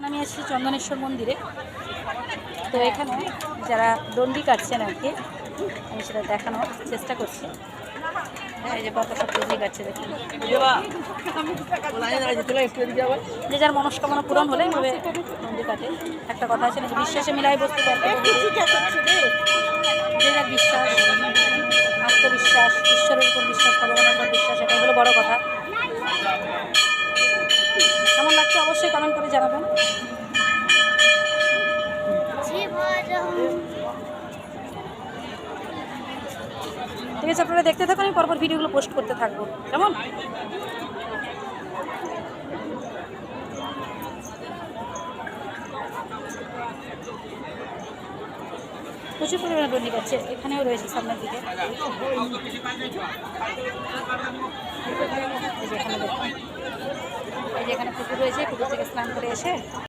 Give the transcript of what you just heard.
আমি এসেছি চন্দনেশ্বর মন্দিরে। তো এখানে যারা দণ্ডি কাটছেন আর কি, আমি সেটা দেখানোর চেষ্টা করছি। এই যে কত সব দণ্ডি কাটছে দেখুন। যে যার মনস্কামনা পূরণ হলে এভাবে দণ্ডি কাটে। একটা কথা আছে না, যে বিশ্বাসে মিলাই বস্তু করতে, যে যার বিশ্বাস, আত্মবিশ্বাস, ঈশ্বরের উপর বিশ্বাস, ভগবানের উপর বিশ্বাস, এটাই হলো বড় কথা। কেমন লাগছে অবশ্যই কমেন্ট করে জানাবেন। ঠিক আছে, আপনারা দেখতে থাকুন, আমি পরপর ভিডিওগুলো পোস্ট করতে থাকবো। কেমন? প্রচুর পরিমাণে দণ্ডি কাটছে, এখানেও রয়েছে সামনের দিকে। এই যে এখানে পুকুর রয়েছে, পুকুর থেকে স্নান করে এসে